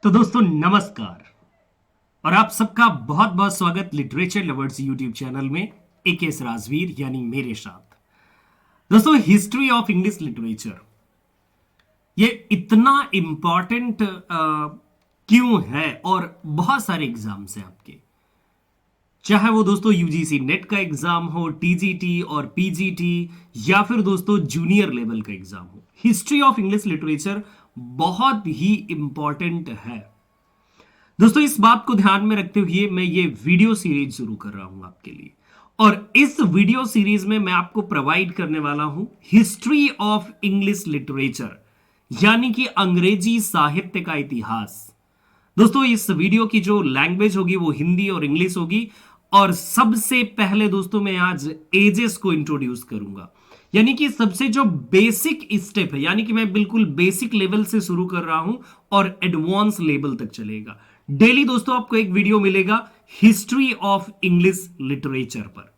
तो दोस्तों नमस्कार और आप सबका बहुत बहुत स्वागत लिटरेचर लवर्स यूट्यूब चैनल में एकेएस राजवीर यानी मेरे साथ। दोस्तों हिस्ट्री ऑफ इंग्लिश लिटरेचर ये इतना इंपॉर्टेंट क्यों है और बहुत सारे एग्जाम्स हैं आपके, चाहे वो दोस्तों यूजीसी नेट का एग्जाम हो, टीजीटी और पीजीटी, या फिर दोस्तों जूनियर लेवल का एग्जाम हो। हिस्ट्री ऑफ इंग्लिश लिटरेचर बहुत ही इंपॉर्टेंट है दोस्तों। इस बात को ध्यान में रखते हुए मैं ये वीडियो सीरीज शुरू कर रहा हूं आपके लिए, और इस वीडियो सीरीज में मैं आपको प्रोवाइड करने वाला हूं हिस्ट्री ऑफ इंग्लिश लिटरेचर, यानी कि अंग्रेजी साहित्य का इतिहास। दोस्तों इस वीडियो की जो लैंग्वेज होगी वो हिंदी और इंग्लिश होगी, और सबसे पहले दोस्तों मैं आज एजेस को इंट्रोड्यूस करूंगा, यानी कि सबसे जो बेसिक स्टेप है, यानी कि मैं बिल्कुल बेसिक लेवल से शुरू कर रहा हूं और एडवांस लेवल तक चलेगा। डेली दोस्तों आपको एक वीडियो मिलेगा हिस्ट्री ऑफ इंग्लिश लिटरेचर पर।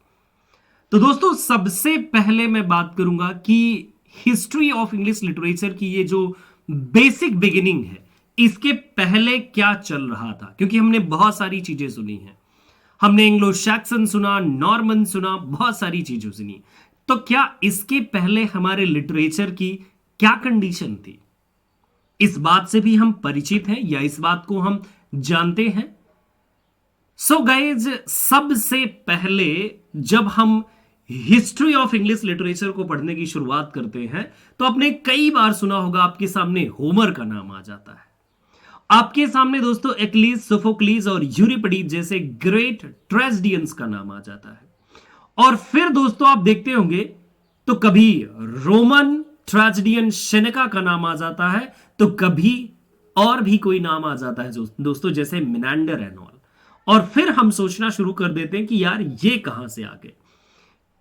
तो दोस्तों सबसे पहले मैं बात करूंगा कि हिस्ट्री ऑफ इंग्लिश लिटरेचर की ये जो बेसिक बिगिनिंग है, इसके पहले क्या चल रहा था, क्योंकि हमने बहुत सारी चीजें सुनी हैं। हमने एंग्लो सैक्सन सुना, नॉर्मन सुना, बहुत सारी चीजें सुनी। तो क्या इसके पहले हमारे लिटरेचर की क्या कंडीशन थी, इस बात से भी हम परिचित हैं या इस बात को हम जानते हैं? सो गाइज, सबसे पहले जब हम हिस्ट्री ऑफ इंग्लिश लिटरेचर को पढ़ने की शुरुआत करते हैं तो आपने कई बार सुना होगा, आपके सामने होमर का नाम आ जाता है, आपके सामने दोस्तों एक्लीज, सोफोक्लीज और यूरिपिडीज जैसे ग्रेट ट्रेजेडियंस का नाम आ जाता है। और फिर दोस्तों आप देखते होंगे तो कभी रोमन ट्रेजेडियन सेनेका का नाम आ जाता है, तो कभी और भी कोई नाम आ जाता है दोस्तों, जैसे मिनांडर एंड ऑल। और फिर हम सोचना शुरू कर देते हैं कि यार ये कहां से आ गए।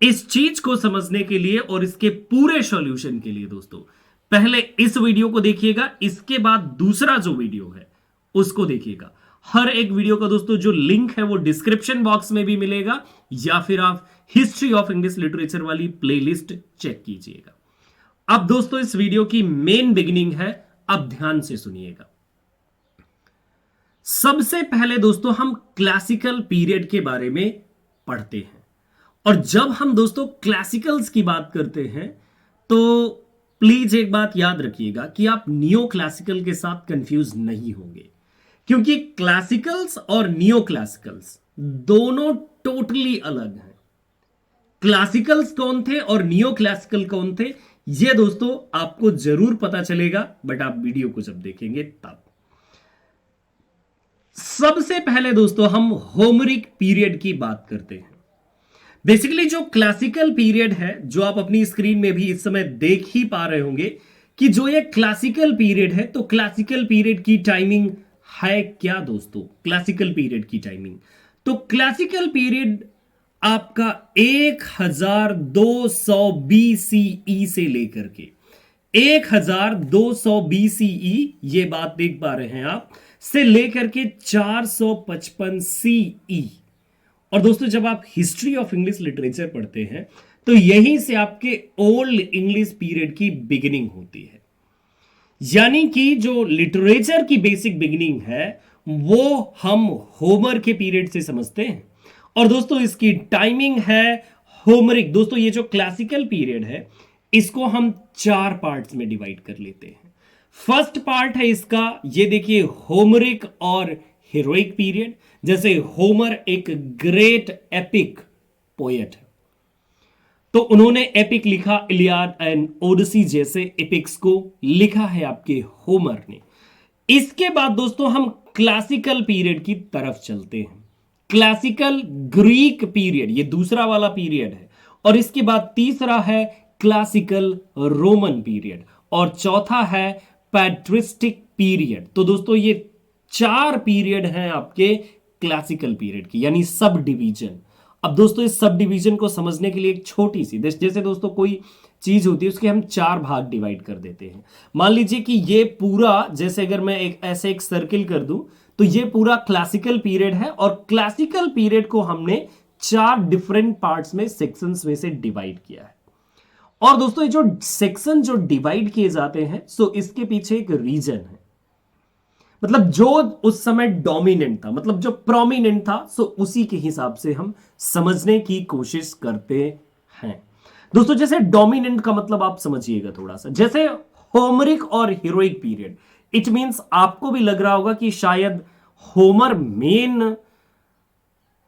इस चीज को समझने के लिए और इसके पूरे सॉल्यूशन के लिए दोस्तों पहले इस वीडियो को देखिएगा, इसके बाद दूसरा जो वीडियो है उसको देखिएगा। हर एक वीडियो का दोस्तों जो लिंक है वो डिस्क्रिप्शन बॉक्स में भी मिलेगा, या फिर आप हिस्ट्री ऑफ इंग्लिश लिटरेचर वाली प्लेलिस्ट चेक कीजिएगा। अब दोस्तों इस वीडियो की मेन बिगिनिंग है, अब ध्यान से सुनिएगा। सबसे पहले दोस्तों हम क्लासिकल पीरियड के बारे में पढ़ते हैं, और जब हम दोस्तों क्लासिकल्स की बात करते हैं तो प्लीज एक बात याद रखिएगा कि आप नियो क्लासिकल के साथ कंफ्यूज नहीं होंगे, क्योंकि क्लासिकल्स और नियो क्लासिकल्स दोनों टोटली अलग हैं। क्लासिकल्स कौन थे और नियो क्लासिकल कौन थे, ये दोस्तों आपको जरूर पता चलेगा, बट आप वीडियो को जब देखेंगे तब। सबसे पहले दोस्तों हम होमरिक पीरियड की बात करते हैं। बेसिकली जो क्लासिकल पीरियड है, जो आप अपनी स्क्रीन में भी इस समय देख ही पा रहे होंगे कि जो ये क्लासिकल पीरियड है, तो क्लासिकल पीरियड की टाइमिंग है क्या दोस्तों? क्लासिकल पीरियड की टाइमिंग, तो क्लासिकल पीरियड आपका 1200 BCE से लेकर के 1200 BCE, ये बात देख पा रहे हैं आप, से लेकर के 455 CE। और दोस्तों जब आप हिस्ट्री ऑफ इंग्लिश लिटरेचर पढ़ते हैं तो यहीं से आपके ओल्ड इंग्लिश पीरियड की बिगिनिंग होती है, यानी कि जो लिटरेचर की बेसिक बिगिनिंग है वो हम होमर के पीरियड से समझते हैं। और दोस्तों इसकी टाइमिंग है होमरिक। दोस्तों ये जो क्लासिकल पीरियड है इसको हम 4 पार्ट्स में डिवाइड कर लेते हैं। फर्स्ट पार्ट है इसका, ये देखिए, होमरिक और हीरोइक पीरियड। जैसे होमर एक ग्रेट एपिक पोएट है, तो उन्होंने एपिक लिखा, इलियाड एंड ओडिसी जैसे एपिक्स को लिखा है आपके होमर ने। इसके बाद दोस्तों हम क्लासिकल पीरियड की तरफ चलते हैं। क्लासिकल ग्रीक पीरियड ये दूसरा वाला पीरियड है, और इसके बाद तीसरा है क्लासिकल रोमन पीरियड, और चौथा है पैट्रिस्टिक पीरियड। तो दोस्तों ये 4 पीरियड हैं आपके क्लासिकल पीरियड की, यानी सब डिवीजन। अब दोस्तों इस सब डिवीजन को समझने के लिए एक छोटी सी, जैसे दोस्तों कोई चीज होती है उसके हम 4 भाग डिवाइड कर देते हैं। मान लीजिए कि ये पूरा, जैसे अगर मैं ऐसे एक सर्किल कर दूं, तो ये पूरा क्लासिकल पीरियड है, और क्लासिकल पीरियड को हमने 4 डिफरेंट पार्ट्स में, सेक्शंस में से डिवाइड किया है। और दोस्तों ये जो सेक्शन जो डिवाइड किए जाते हैं, सो इसके पीछे एक रीजन है। मतलब जो उस समय डोमिनेंट था, मतलब जो प्रोमिनेंट था, सो उसी के हिसाब से हम समझने की कोशिश करते हैं। दोस्तों जैसे डोमिनेंट का मतलब आप समझिएगा थोड़ा सा, जैसे होमरिक और हीरोइक पीरियड, इट मींस आपको भी लग रहा होगा कि शायद होमर मेन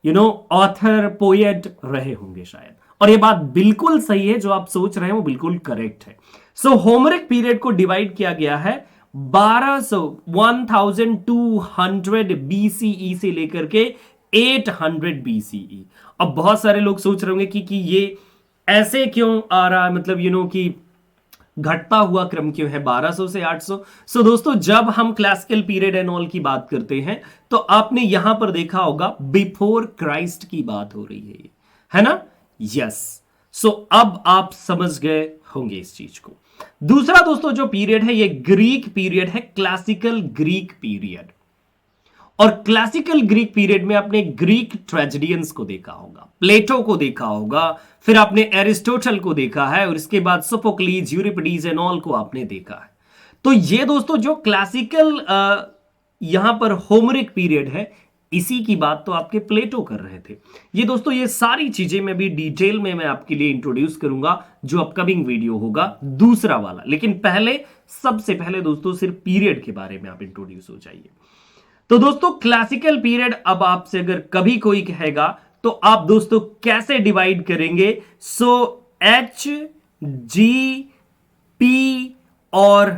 ऑथर पोएट रहे होंगे शायद, और ये बात बिल्कुल सही है, जो आप सोच रहे हैं वो बिल्कुल करेक्ट है। सो होमरिक पीरियड को डिवाइड किया गया है 1200 बीसीई से लेकर के 800 बीसीई। अब बहुत सारे लोग सोच रहे होंगे कि ये ऐसे क्यों आ रहा है, मतलब कि घटता हुआ क्रम क्यों है 1200 से 800। सो दोस्तों जब हम क्लासिकल पीरियड एंड ऑल की बात करते हैं तो आपने यहां पर देखा होगा बिफोर क्राइस्ट की बात हो रही है ना? यस। सो अब आप समझ गए होंगे इस चीज को। दूसरा दोस्तों जो पीरियड है ये ग्रीक पीरियड है, क्लासिकल ग्रीक पीरियड। और क्लासिकल ग्रीक पीरियड में आपने ग्रीक ट्रेजेडियंस को देखा होगा, प्लेटो को देखा होगा, फिर आपने एरिस्टोटल को देखा है, और इसके बाद सोफोक्लीज, यूरिपिडीज एंड ऑल को आपने देखा है। तो ये दोस्तों जो क्लासिकल यहां पर होमरिक पीरियड है, इसी की बात तो आपके प्लेटो कर रहे थे। ये दोस्तों ये सारी चीजें मैं भी डिटेल में मैं आपके लिए इंट्रोड्यूस करूंगा जो अपकमिंग वीडियो होगा दूसरा वाला। लेकिन पहले, सबसे पहले दोस्तों सिर्फ पीरियड के बारे में आप इंट्रोड्यूस हो जाइए। तो दोस्तों क्लासिकल पीरियड, अब आपसे अगर कभी कोई कहेगा तो आप दोस्तों कैसे डिवाइड करेंगे? सो एच जी पी और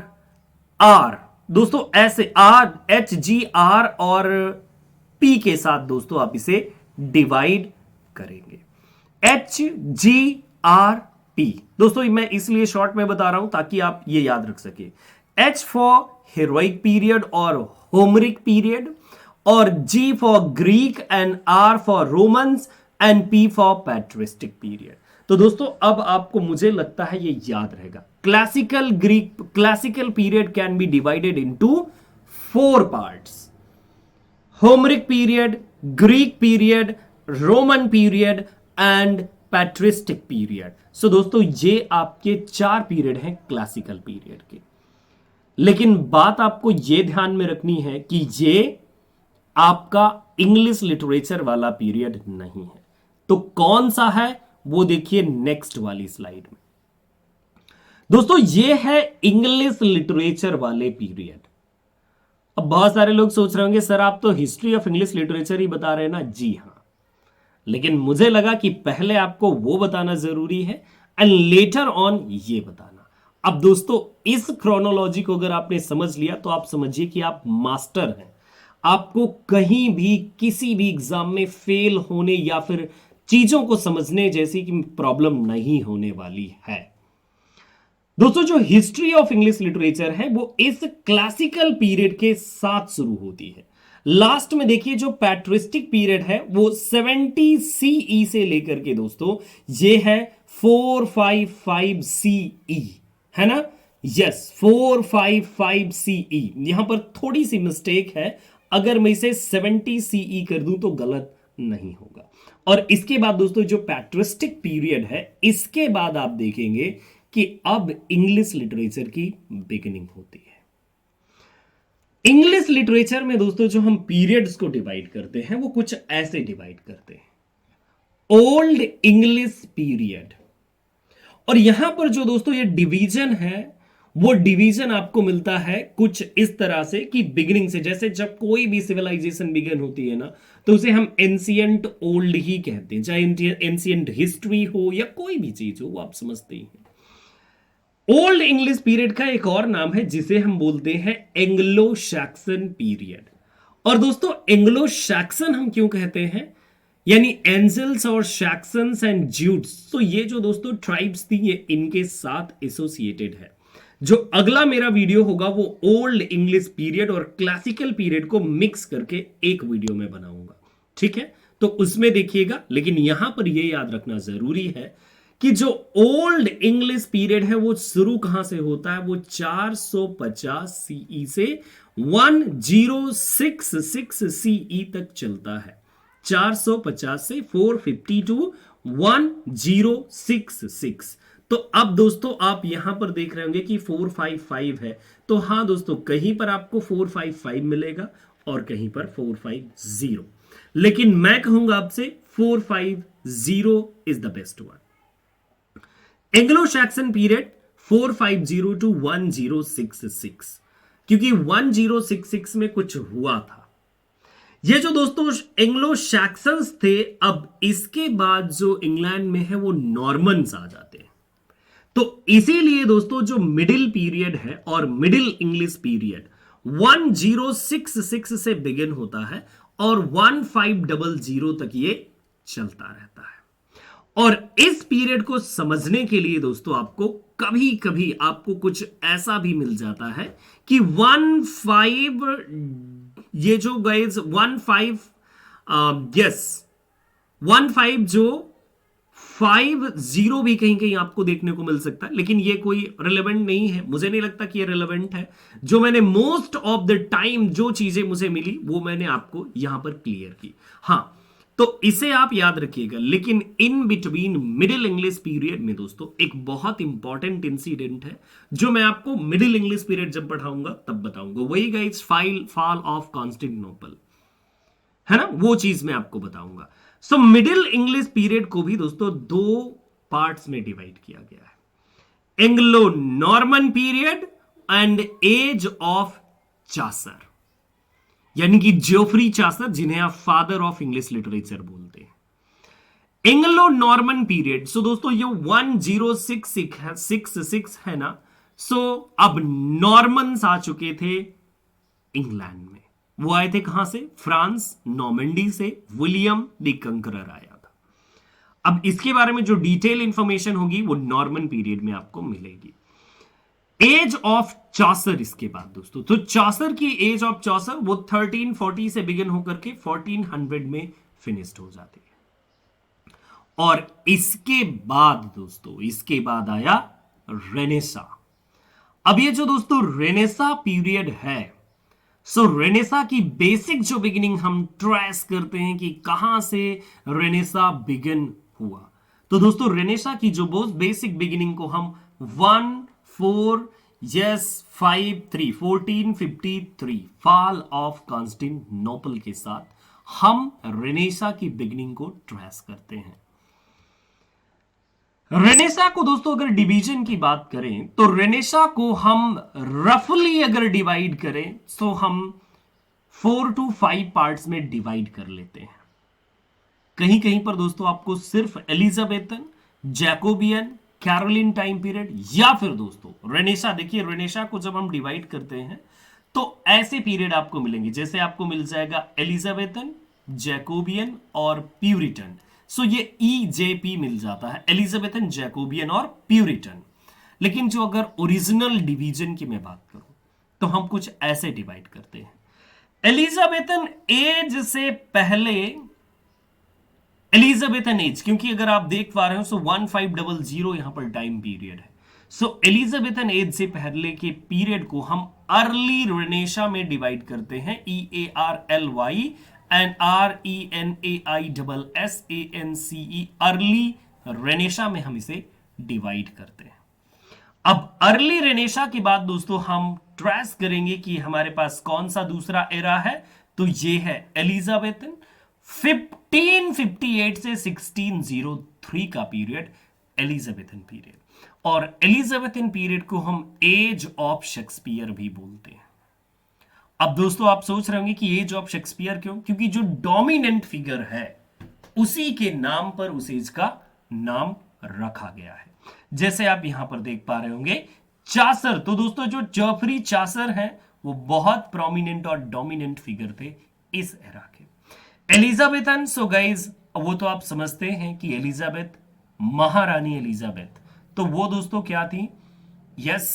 आर, दोस्तों ऐसे आर, एच जी आर और पी के साथ दोस्तों आप इसे डिवाइड करेंगे। एच जी आर पी, दोस्तों मैं इसलिए शॉर्ट में बता रहा हूं ताकि आप ये याद रख सके। एच फॉर हेरोइक पीरियड और होमरिक पीरियड, और G for Greek and R for Romans and P for patristic period. तो दोस्तों अब आपको, मुझे लगता है ये याद रहेगा, classical period can be divided into 4 parts: Homeric period, Greek period, Roman period and patristic period. So दोस्तों ये आपके 4 पीरियड हैं क्लासिकल पीरियड के। लेकिन बात आपको यह ध्यान में रखनी है कि ये आपका इंग्लिश लिटरेचर वाला पीरियड नहीं है। तो कौन सा है वो देखिए नेक्स्ट वाली स्लाइड में। दोस्तों ये है इंग्लिश लिटरेचर वाले पीरियड। अब बहुत सारे लोग सोच रहे होंगे सर आप तो हिस्ट्री ऑफ इंग्लिश लिटरेचर ही बता रहे हैं ना। जी हां, लेकिन मुझे लगा कि पहले आपको वो बताना जरूरी है एंड लेटर ऑन ये बताना। अब दोस्तों इस क्रोनोलॉजी को अगर आपने समझ लिया तो आप समझिए कि आप मास्टर हैं। आपको कहीं भी किसी भी एग्जाम में फेल होने या फिर चीजों को समझने जैसी की प्रॉब्लम नहीं होने वाली है। दोस्तों जो हिस्ट्री ऑफ इंग्लिश लिटरेचर है वो इस क्लासिकल पीरियड के साथ शुरू होती है। लास्ट में देखिए जो पैट्रिस्टिक पीरियड है वो 70 सीई से लेकर के दोस्तों ये है 455 सीई, है ना? Yes, 455 CE. यहां पर थोड़ी सी मिस्टेक है, अगर मैं इसे 70 सीई कर दूं तो गलत नहीं होगा। और इसके बाद दोस्तों जो पैट्रिस्टिक पीरियड है, इसके बाद आप देखेंगे कि अब इंग्लिश लिटरेचर की बिगिनिंग होती है। इंग्लिश लिटरेचर में दोस्तों जो हम पीरियड्स को डिवाइड करते हैं वो कुछ ऐसे डिवाइड करते हैं: ओल्ड इंग्लिश पीरियड। और यहां पर जो दोस्तों ये डिवीजन है वो डिवीजन आपको मिलता है कुछ इस तरह से कि बिगिनिंग से, जैसे जब कोई भी सिविलाइजेशन बिगिन होती है ना तो उसे हम एंशिएंट ओल्ड ही कहते हैं, चाहे एंशिएंट हिस्ट्री हो या कोई भी चीज हो, वो आप समझते ही हैं। ओल्ड इंग्लिश पीरियड का एक और नाम है जिसे हम बोलते हैं एंग्लो सैक्सन पीरियड। और दोस्तों एंग्लो सैक्सन हम क्यों कहते हैं, यानी एंजल्स और सैक्सन्स एंड ज्यूट्स, तो ये जो दोस्तों ट्राइब्स थी ये इनके साथ एसोसिएटेड है। जो अगला मेरा वीडियो होगा वो ओल्ड इंग्लिश पीरियड और क्लासिकल पीरियड को मिक्स करके एक वीडियो में बनाऊंगा, ठीक है? तो उसमें देखिएगा। लेकिन यहां पर यह याद रखना जरूरी है कि जो ओल्ड इंग्लिश पीरियड है वो शुरू कहां से होता है, वो 450 सीई से 1066 सीई तक चलता है। 450 से 450 टू 1066। तो अब दोस्तों आप यहां पर देख रहे होंगे कि 455 है, तो हां दोस्तों कहीं पर आपको 455 मिलेगा और कहीं पर 450, लेकिन मैं कहूंगा आपसे 450 is the best one. Anglo Saxon period 450 to 1066, क्योंकि 1066 में कुछ हुआ था। ये जो दोस्तों एंग्लो सैक्सन्स थे, अब इसके बाद जो इंग्लैंड में है वो नॉर्मन्स आ जाते हैं। तो इसीलिए दोस्तों जो मिडिल पीरियड है और मिडिल इंग्लिश पीरियड 1066 से बिगिन होता है और 1500 तक ये चलता रहता है। और इस पीरियड को समझने के लिए दोस्तों आपको कभी कभी आपको कुछ ऐसा भी मिल जाता है कि 15 ये जो गाइस 15 जो 50 भी कहीं कहीं आपको देखने को मिल सकता है, लेकिन ये कोई रिलेवेंट नहीं है, मुझे नहीं लगता कि ये रिलेवेंट है। जो मैंने मोस्ट ऑफ द टाइम जो चीजें मुझे मिली वो मैंने आपको यहां पर क्लियर की। हां, तो इसे आप याद रखिएगा। लेकिन in between middle English period में दोस्तों एक बहुत इंपॉर्टेंट इंसिडेंट है जो मैं आपको मिडिल इंग्लिश पीरियड जब पढ़ाऊंगा तब बताऊंगा, वही गाइस फॉल ऑफ कॉन्स्टेंटिनोपल, है ना, वो चीज मैं आपको बताऊंगा। सो मिडिल इंग्लिश पीरियड को भी दोस्तों दो पार्ट्स में डिवाइड किया गया है, Anglo Norman period and age of Chaucer, यानी कि जोफ्री चासर, जिन्हें आप फादर ऑफ इंग्लिश लिटरेचर बोलते हैं। एंग्लो नॉर्मन पीरियड, सो दोस्तों ये 1066 है ना, सो अब नॉर्मन्स आ चुके थे इंग्लैंड में। वो आए थे कहां से? फ्रांस, नॉर्मंडी से विलियम द कंकरर आया था। अब इसके बारे में जो डिटेल इंफॉर्मेशन होगी वो नॉर्मन पीरियड में आपको मिलेगी। एज ऑफ चौसर इसके बाद दोस्तों, तो चौसर की एज ऑफ चौसर वो 1340 से बिगिन होकर के 1400 में फिनिश्ड हो जाती है। और इसके बाद दोस्तों, इसके बाद आया रेनेसा। अब ये जो दोस्तों रेनेसा पीरियड है, सो रेनेसा की बेसिक जो बिगिनिंग हम ट्रेस करते हैं कि कहां से रेनेसा बिगिन हुआ, तो दोस्तों रेनेसा की जो बहुत बेसिक बिगिनिंग को हम 1453 फॉल ऑफ कॉन्स्टेंटिनोपल के साथ हम रेनेसा की बिगिनिंग को ट्रेस करते हैं। रेनेसा को दोस्तों अगर डिवीजन की बात करें तो रेनेसा को हम रफली अगर डिवाइड करें तो हम 4 to 5 पार्ट्स में डिवाइड कर लेते हैं। कहीं कहीं पर दोस्तों आपको सिर्फ Elizabethan, Jacobean, Caroline time period या फिर दोस्तों रेनेसा, देखिए रेनेसा को जब हम डिवाइड करते हैं तो ऐसे पीरियड आपको मिलेंगे, जैसे आपको मिल जाएगा एलिजाबेथन, जैकोबियन और प्यूरिटन। सो ये EJP मिल जाता है, एलिजाबेथन, जैकोबियन और प्यूरिटन। लेकिन जो अगर ओरिजिनल डिवीजन की मैं बात करूं तो हम कुछ ऐसे डिवाइड करते हैं। एलिजाबेथन एज से पहले, एलिजाबेथन एज, क्योंकि अगर आप देख पा रहे हो सो 1500 यहां पर टाइम पीरियड है। सो एलिजाबेथन एज से पहले के पीरियड को हम अर्ली रेनेसा में डिवाइड करते हैं, EARLY and RENAISSANCE, early Renaissance में हम इसे डिवाइड करते हैं। अब अर्ली रेनेसा के बाद दोस्तों हम ट्रेस करेंगे कि हमारे पास कौन सा दूसरा एरा है, तो ये है एलिजाबेथन। 1558 से 1603 का पीरियड एलिजाबेथन पीरियड, और एलिजाबेथन पीरियड को हम एज ऑफ शेक्सपियर भी बोलते हैं। अब दोस्तों आप सोच रहे होंगे कि एज ऑफ शेक्सपियर क्यों? क्योंकि जो डोमिनेंट फिगर है उसी के नाम पर उस एज का नाम रखा गया है। जैसे आप यहां पर देख पा रहे होंगे चासर, तो दोस्तों जो जोफ्री चासर है वो बहुत प्रोमिनेंट और डोमिनेंट फिगर थे इस एरा के। एलिजाबेथन, सो गाइज वो तो आप समझते हैं कि एलिजाबेथ, महारानी एलिजाबेथ, तो वो दोस्तों क्या थी? Yes,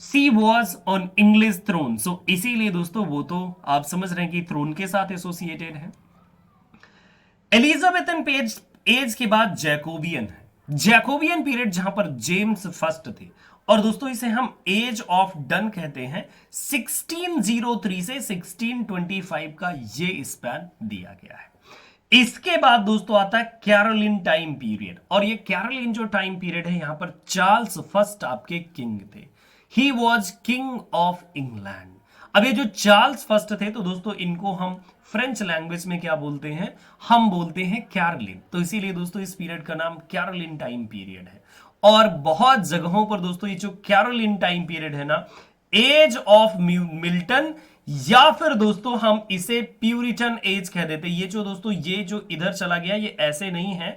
she was on English throne. So इसीलिए दोस्तों वो तो आप समझ रहे हैं कि थ्रोन के साथ एसोसिएटेड है। एलिजाबेथन एज के बाद जैकोबियन है, जैकोबियन पीरियड जहां पर जेम्स फर्स्ट थे, और दोस्तों इसे हम एज ऑफ डन कहते हैं। 1603 से 1625 का ये स्पैन दिया गया है। इसके बाद दोस्तों आता है कैरोलिन टाइम पीरियड, और ये कैरोलिन जो टाइम पीरियड है, यहां पर चार्ल्स फर्स्ट आपके किंग थे। He was king of England. अब ये जो चार्ल्स फर्स्ट थे, तो दोस्तों इनको हम फ्रेंच लैंग्वेज में क्या बोलते हैं, हम बोलते हैं कैरोलिन। तो इसीलिए दोस्तों इस पीरियड का नाम कैरोलिन टाइम पीरियड है। और बहुत जगहों पर दोस्तों ये जो कैरोलिन टाइम पीरियड है ना, एज ऑफ मिल्टन, या फिर दोस्तों हम इसे प्यूरिटन एज कह देते हैं। ये जो दोस्तों ये जो इधर चला गया, ये ऐसे नहीं है।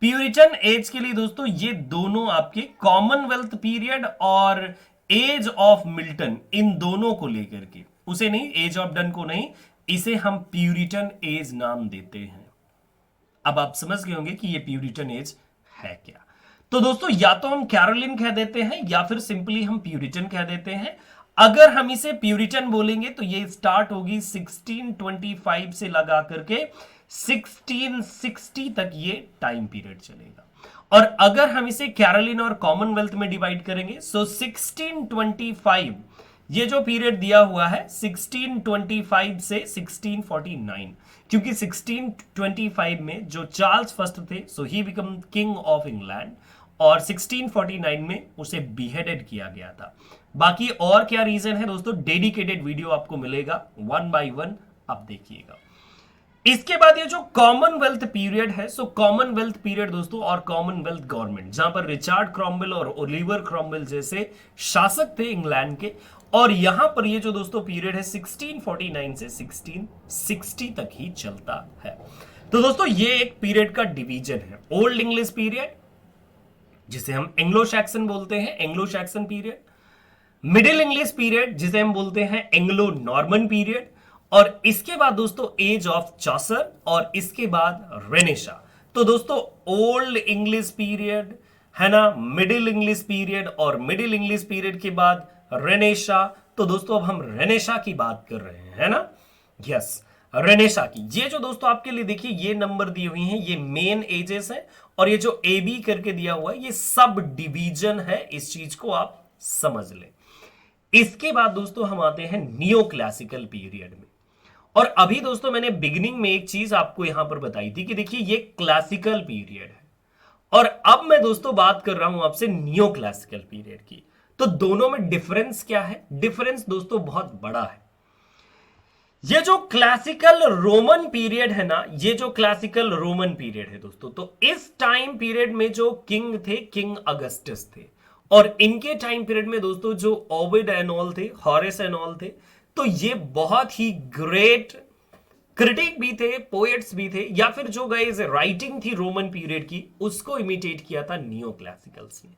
प्यूरिटन एज के लिए दोस्तों ये दोनों आपके कॉमनवेल्थ पीरियड और एज ऑफ मिल्टन, इन दोनों को लेकर के, उसे नहीं, एज ऑफ डन को नहीं, इसे हम प्यूरिटन एज नाम देते हैं। अब आप समझ गए होंगे कि ये प्यूरिटन एज है क्या। तो दोस्तों या तो हम कैरोलिन कह देते हैं या फिर सिंपली हम प्यूरिटन कह देते हैं। अगर हम इसे प्यूरिटन बोलेंगे तो ये स्टार्ट होगी 1625 से लगा करके 1660 तक ये टाइम पीरियड चलेगा। और अगर हम इसे कैरोलिन और कॉमनवेल्थ में डिवाइड करेंगे, सो 1625 ये जो पीरियड दिया हुआ है 1625 से 1649, क्योंकि 1625 में जो चार्ल्स फर्स्ट थे, so he become king of England, और 1649 में उसे बीहेडेड किया गया था। बाकी और क्या रीजन है दोस्तों, डेडिकेटेड वीडियो आपको मिलेगा वन बाय वन, आप देखिएगा। इसके बाद ये जो कॉमनवेल्थ पीरियड है, सो कॉमनवेल्थ पीरियड दोस्तों और कॉमनवेल्थ गवर्नमेंट, जहां पर रिचर्ड क्रॉमवेल और ओलिवर क्रॉमवेल जैसे शासक थे इंग्लैंड के, और यहां पर ये जो दोस्तों पीरियड है 1649 से 1660 तक ही चलता है। तो दोस्तों ये एक पीरियड का डिवीजन है। ओल्ड इंग्लिश पीरियड, जिसे हम एंग्लो सैक्सन बोलते हैं, Anglo Saxon period. Middle English period, जिसे हम बोलते हैं एंग्लो नॉर्मन पीरियड। और इसके बाद दोस्तों एज ऑफ चॉसर, और इसके बाद रेनेशा। तो दोस्तों ओल्ड इंग्लिश पीरियड है ना, मिडिल इंग्लिश पीरियड, और मिडिल इंग्लिश पीरियड के बाद रेनेशा। तो दोस्तों अब हम रेनेशा की बात कर रहे हैं, है ना, यस, रेनेशा की। ये जो दोस्तों आपके लिए देखिए ये नंबर दिए हुए हैं, ये मेन एजेस है, और ये जो ए बी करके दिया हुआ है ये सब डिवीजन है। इस चीज को आप समझ लें। इसके बाद दोस्तों हम आते हैं नियो क्लासिकल पीरियड में। और अभी दोस्तों मैंने बिगिनिंग में एक चीज आपको यहां पर बताई थी कि देखिए ये क्लासिकल पीरियड है, और अब मैं दोस्तों बात कर रहा हूं आपसे नियो क्लासिकल पीरियड की। तो दोनों में डिफरेंस क्या है? डिफरेंस दोस्तों बहुत बड़ा है। ये जो क्लासिकल रोमन पीरियड है ना, ये जो क्लासिकल रोमन पीरियड है दोस्तों, तो इस टाइम पीरियड में जो किंग थे, किंग अगस्टस थे। और इनके टाइम पीरियड में दोस्तों जो ओविड एंड ऑल थे, हॉरेस एंड ऑल थे, तो ये बहुत ही ग्रेट क्रिटिक भी थे, पोएट्स भी थे, या फिर जो गाइस राइटिंग थी रोमन पीरियड की, उसको इमिटेट किया था नियो क्लासिकल्स ने।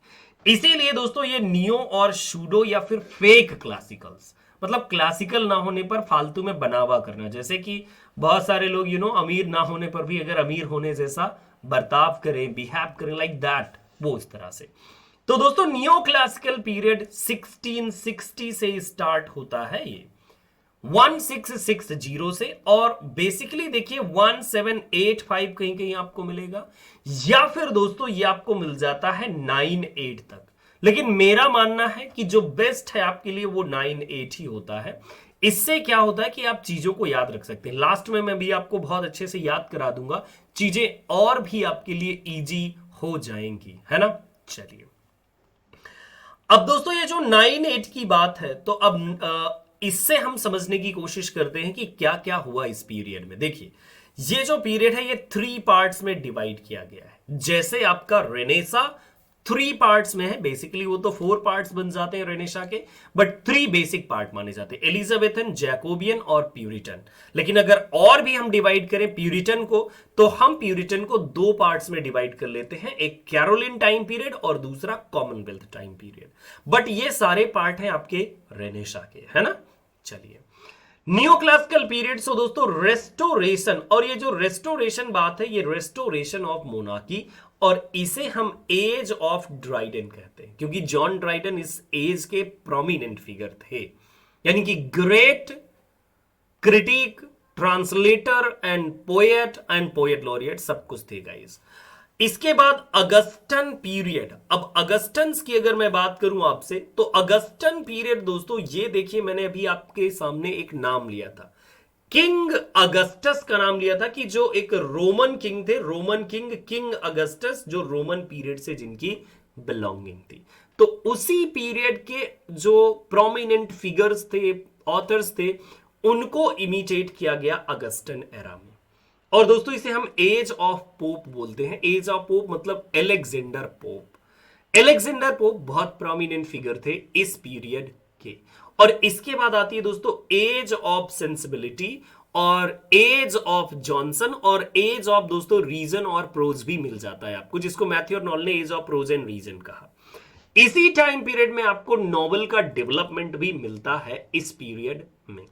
इसीलिए दोस्तों ये नियो और शूडो या फिर फेक क्लासिकल्स, मतलब क्लासिकल ना होने पर फालतू में बनावा करना, जैसे कि बहुत सारे लोग अमीर ना होने पर भी अगर अमीर होने जैसा बर्ताव करें, बिहेव करें, लाइक दैट, वो इस तरह से। तो दोस्तों नियो क्लासिकल पीरियड 1660 से स्टार्ट होता है, ये 1660 से, और बेसिकली देखिए 1785 कहीं कहीं आपको मिलेगा, या फिर दोस्तों ये आपको मिल जाता है 98 तक। लेकिन मेरा मानना है कि जो बेस्ट है आपके लिए वो 98 ही होता है। इससे क्या होता है कि आप चीजों को याद रख सकते हैं। लास्ट में मैं भी आपको बहुत अच्छे से याद करा दूंगा, चीजें और भी आपके लिए इजी हो जाएंगी, है ना। चलिए अब दोस्तों ये जो 98 की बात है, तो अब इससे हम समझने की कोशिश करते हैं कि क्या क्या हुआ इस पीरियड में। देखिए ये जो पीरियड है ये 3 पार्ट्स में डिवाइड किया गया है। जैसे आपका रेनेसा 3 पार्ट्स में है, बेसिकली वो तो 4 पार्ट्स बन जाते हैं रेनेशा के, बट 3 बेसिक पार्ट माने जाते हैं, एलिजाबेथन, जैकोबियन और प्यूरिटन। लेकिन अगर और भी हम डिवाइड करें प्यूरिटन को, तो हम प्यूरिटन को 2 पार्ट्स में डिवाइड कर लेते हैं, एक कैरोलिन टाइम पीरियड और दूसरा कॉमनवेल्थ टाइम पीरियड। बट ये सारे पार्ट हैं आपके रेनेशा के, है ना। चलिए न्यू क्लासिकल पीरियड, सो दोस्तों रेस्टोरेशन, और ये जो रेस्टोरेशन बात है ये रेस्टोरेशन ऑफ मोनार्की, और इसे हम एज ऑफ ड्राइडन कहते हैं, क्योंकि जॉन ड्राइडन इस एज के प्रोमिनेंट फिगर थे, यानी कि great critic, translator and poet laureate सब कुछ थे गाइस। इसके बाद अगस्टन पीरियड। अब अगस्टन्स की अगर मैं बात करूं आपसे, तो अगस्टन पीरियड दोस्तों ये देखिए मैंने अभी आपके सामने एक नाम लिया था, किंग अगस्टस का नाम लिया था, कि जो एक रोमन किंग थे, रोमन किंग किंग अगस्टस, जो रोमन पीरियड से जिनकी बिलोंगिंग थी। तो उसी पीरियड के जो प्रोमिनेंट फिगर्स थे, ऑथर्स थे, उनको इमिटेट किया गया अगस्टन एरा में। और दोस्तों इसे हम एज ऑफ पोप बोलते हैं। एज ऑफ पोप मतलब एलेक्जेंडर पोप। एलेक्जेंडर पोप बहुत प्रोमिनेंट फिगर थे इस पीरियड के। और इसके बाद आती है दोस्तों एज ऑफ सेंसिबिलिटी, और एज ऑफ जॉनसन, और एज ऑफ दोस्तों रीजन और प्रोज भी मिल जाता है आपको, जिसको मैथ्यू और नॉल ने age of prose and reason कहा। इसी टाइम पीरियड में आपको नॉवल का डेवलपमेंट भी मिलता है इस पीरियड में।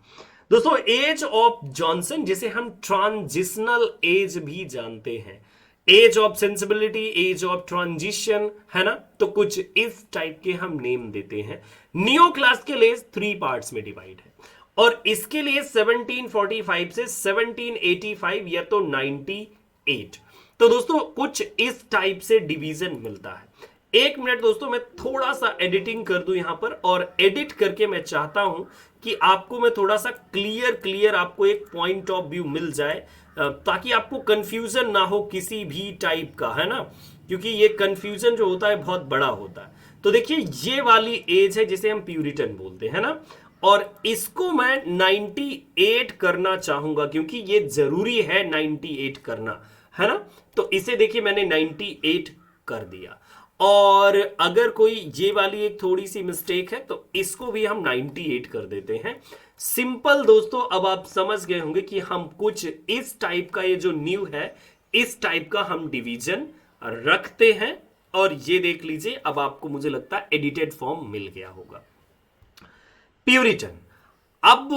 दोस्तों एज ऑफ जॉनसन, जिसे हम ट्रांजिशनल एज भी जानते हैं, age of sensibility, age of transition, है ना, तो कुछ इस टाइप के हम नेम देते हैं। नियो क्लासिकल एज 3 पार्ट्स में डिवाइड है, और इसके लिए 1745 से 1785 या तो 98। तो दोस्तों कुछ इस टाइप से डिवीजन मिलता है। एक मिनट दोस्तों, मैं थोड़ा सा एडिटिंग कर दूं यहां पर, और एडिट करके मैं चाहता हूं कि आपको मैं थोड़ा सा क्लियर आपको एक पॉइंट ऑफ व्यू मिल जाए, ताकि आपको कंफ्यूजन ना हो किसी भी टाइप का, है ना, क्योंकि ये कंफ्यूजन जो होता है बहुत बड़ा होता है। तो देखिए ये वाली एज है जिसे हम प्यूरिटन बोलते हैं ना, और इसको मैं 98 करना चाहूंगा, क्योंकि ये जरूरी है 98 करना, है ना। तो इसे देखिए मैंने 98 कर दिया। और अगर कोई ये वाली एक थोड़ी सी मिस्टेक है तो इसको भी हम 98 कर देते हैं। सिंपल दोस्तों, अब आप समझ गए होंगे कि हम कुछ इस टाइप का, ये जो न्यू है, इस टाइप का हम डिवीजन रखते हैं। और ये देख लीजिए, अब आपको मुझे लगता है एडिटेड फॉर्म मिल गया होगा। प्यूरिटन। अब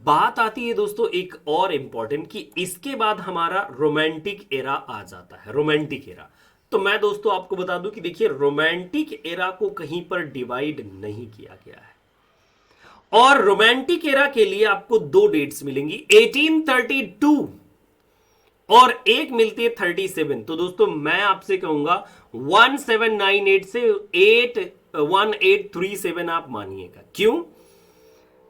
बात आती है दोस्तों एक और इंपॉर्टेंट, कि इसके बाद हमारा रोमांटिक एरा आ जाता है। रोमांटिक एरा, तो मैं दोस्तों आपको बता दूं कि देखिए रोमांटिक एरा को कहीं पर डिवाइड नहीं किया गया है, और रोमांटिक एरा के लिए आपको 2 डेट्स मिलेंगी, 1832 और एक मिलती है 37। तो दोस्तों मैं आपसे कहूंगा 1798 से 1837 आप मानिएगा। क्यों?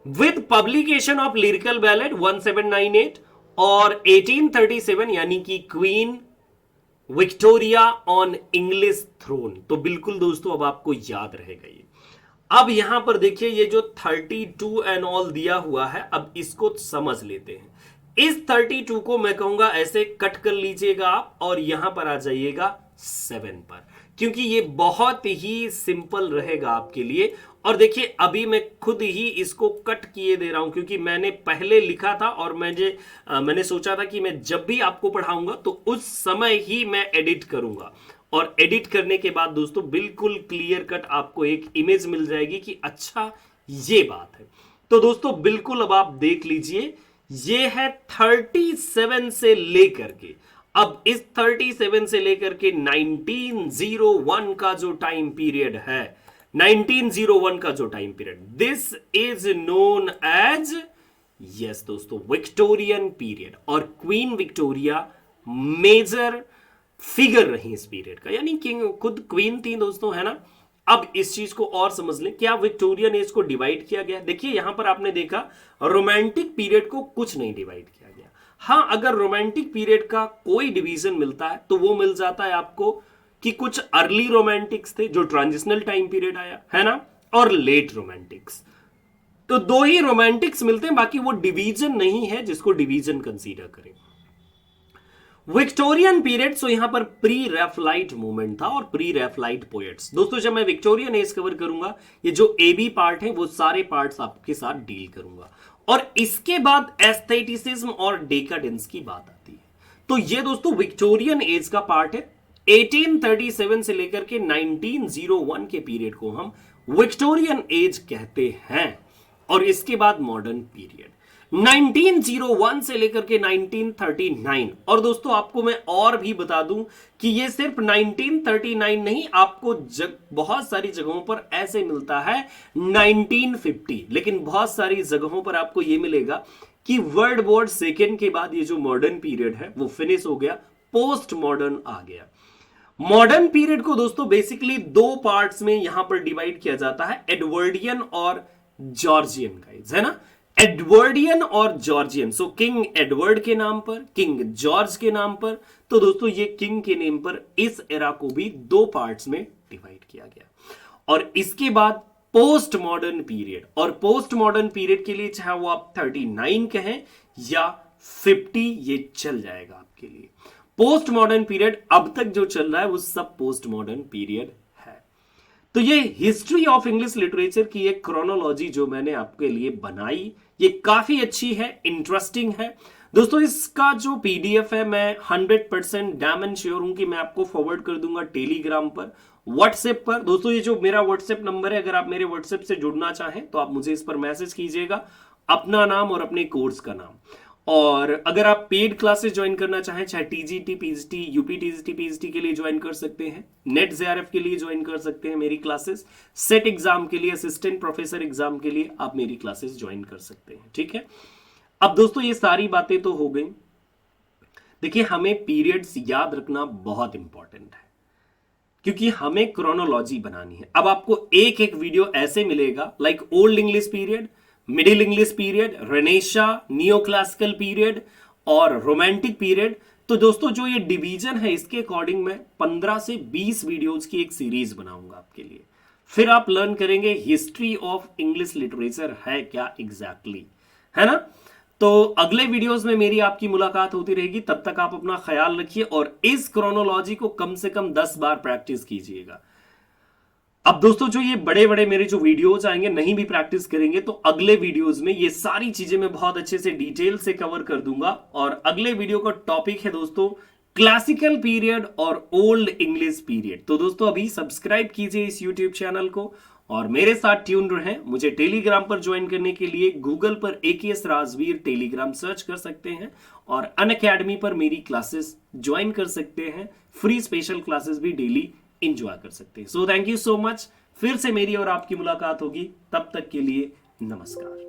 With publication of lyrical ballad 1798 और 1837 यानी कि queen Victoria on English throne. तो बिल्कुल दोस्तों अब आपको याद रहेगा ये। अब यहां पर देखिए ये जो 32 एंड ऑल दिया हुआ है, अब इसको समझ लेते हैं। इस 32 को मैं कहूंगा ऐसे कट कर लीजिएगा आप, और यहां पर आ जाइएगा 7 पर, क्योंकि ये बहुत ही सिंपल रहेगा आपके लिए। और देखिए अभी मैं खुद ही इसको कट किए दे रहा हूं, क्योंकि मैंने पहले लिखा था और मैंने सोचा था कि मैं जब भी आपको पढ़ाऊंगा तो उस समय ही मैं एडिट करूंगा, और एडिट करने के बाद दोस्तों बिल्कुल क्लियर कट आपको एक इमेज मिल जाएगी कि अच्छा ये बात है। तो दोस्तों बिल्कुल अब आप देख लीजिए, ये है 37 से लेकर के, अब इस 37 से लेकर के 1901 का जो टाइम पीरियड है, 1901 का जो time period, this is known as, yes दोस्तों, विक्टोरियन पीरियड। और क्वीन विक्टोरिया मेजर फिगर रही इस पीरियड का, यानी किंग खुद क्वीन थी दोस्तों, है ना। अब इस चीज को और समझ लें, क्या विक्टोरियन एज को डिवाइड किया गया? देखिए यहां पर आपने देखा रोमांटिक पीरियड को कुछ नहीं डिवाइड किया गया। हां, अगर रोमांटिक पीरियड का कोई डिवीजन मिलता है तो वो मिल जाता है आपको कि कुछ अर्ली रोमांटिक्स थे जो ट्रांजिशनल टाइम पीरियड आया, है ना, और लेट रोमांटिक्स। तो 2 ही रोमांटिक्स मिलते हैं, बाकी वो डिवीजन नहीं है जिसको डिवीजन कंसीडर करें। विक्टोरियन पीरियड, सो यहां पर प्री रेफलाइट मूवमेंट था और प्री रेफलाइट पोएट्स। दोस्तों जब मैं विक्टोरियन एज कवर करूंगा, ये जो एबी पार्ट है वो सारे पार्ट्स आपके साथ डील करूंगा, और इसके बाद एस्थेटिसिज्म और डेकाडेंस की बात आती है। तो ये दोस्तों विक्टोरियन एज का पार्ट है। 1837 से लेकर के 1901 के पीरियड को हम विक्टोरियन एज कहते हैं, और इसके बाद मॉडर्न पीरियड 1901 से लेकर के 1939। और दोस्तों आपको मैं और भी बता दूं कि ये सिर्फ 1939 नहीं, आपको बहुत सारी जगहों पर ऐसे मिलता है 1950, लेकिन बहुत सारी जगहों पर आपको ये मिलेगा कि वर्ल्ड वॉर सेकेंड के बाद ये जो मॉडर्न पीरियड है वो फिनिश हो गया, पोस्ट मॉडर्न आ गया। मॉडर्न पीरियड को दोस्तों बेसिकली 2 पार्ट्स में यहां पर डिवाइड किया जाता है, एडवर्डियन और जॉर्जियन गाइस, है ना। एडवर्डियन और जॉर्जियन, सो किंग एडवर्ड के नाम पर, किंग जॉर्ज के नाम पर। तो दोस्तों ये किंग के नेम पर इस एरा को भी दो पार्ट्स में डिवाइड किया गया। और इसके बाद पोस्ट मॉडर्न पीरियड, और पोस्ट मॉडर्न पीरियड के लिए चाहे वो आप 39 कहें या 50, ये चल जाएगा आपके लिए। पोस्ट मॉडर्न पीरियड अब तक जो चल रहा है वो सब पोस्ट मॉडर्न पीरियड है। तो ये हिस्ट्री ऑफ इंग्लिश लिटरेचर की एक क्रोनोलॉजी जो मैंने आपके लिए बनाई, ये काफी अच्छी है, इंटरेस्टिंग है। दोस्तों इसका जो पीडीएफ है मैं 100% डैम एंड श्योर हूं कि मैं आपको फॉरवर्ड कर दूंगा टेलीग्राम पर, व्हाट्सएप पर। दोस्तों ये जो मेरा व्हाट्सएप नंबर है, अगर आप मेरे व्हाट्सएप से जुड़ना चाहें तो आप मुझे इस पर मैसेज कीजिएगा, अपना नाम और अपने कोर्स का नाम। और अगर आप पेड क्लासेस ज्वाइन करना चाहें, चाहे TGT, PGT, UP TGT, PGT के लिए ज्वाइन कर सकते हैं, नेट जेआरएफ के लिए ज्वाइन कर सकते हैं मेरी क्लासेस, सेट एग्जाम के लिए, असिस्टेंट प्रोफेसर एग्जाम के लिए आप मेरी क्लासेस ज्वाइन कर सकते हैं, ठीक है। अब दोस्तों ये सारी बातें तो हो गई। देखिए हमें पीरियड्स याद रखना बहुत इंपॉर्टेंट है, क्योंकि हमें क्रोनोलॉजी बनानी है। अब आपको एक एक वीडियो ऐसे मिलेगा, like old English period, middle English period, Renaissance, neo classical period और रोमांटिक पीरियड। तो दोस्तों जो ये डिवीजन है इसके अकॉर्डिंग मैं 15 से 20 वीडियोज की एक सीरीज बनाऊंगा आपके लिए। फिर आप लर्न करेंगे हिस्ट्री ऑफ इंग्लिश लिटरेचर है क्या एग्जैक्टली, है ना। तो अगले वीडियोस में मेरी आपकी मुलाकात होती रहेगी। तब तक आप अपना ख्याल रखिए और इस क्रोनोलॉजी को कम से कम 10 बार प्रैक्टिस कीजिएगा। अब दोस्तों जो ये बड़े बड़े मेरे जो वीडियोज आएंगे, नहीं भी प्रैक्टिस करेंगे तो अगले वीडियोज में ये सारी चीजें मैं बहुत अच्छे से डिटेल से कवर कर दूंगा। और अगले वीडियो का टॉपिक है दोस्तों क्लासिकल पीरियड और ओल्ड इंग्लिश पीरियड। तो दोस्तों अभी सब्सक्राइब कीजिए इस यूट्यूब चैनल को और मेरे साथ ट्यून रहें। मुझे टेलीग्राम पर ज्वाइन करने के लिए गूगल पर AKS राजवीर टेलीग्राम सर्च कर सकते हैं और अनअकैडमी पर मेरी क्लासेस ज्वाइन कर सकते हैं। फ्री स्पेशल क्लासेस भी डेली इंजॉय कर सकते हैं। So thank you so much. फिर से मेरी और आपकी मुलाकात होगी, तब तक के लिए नमस्कार।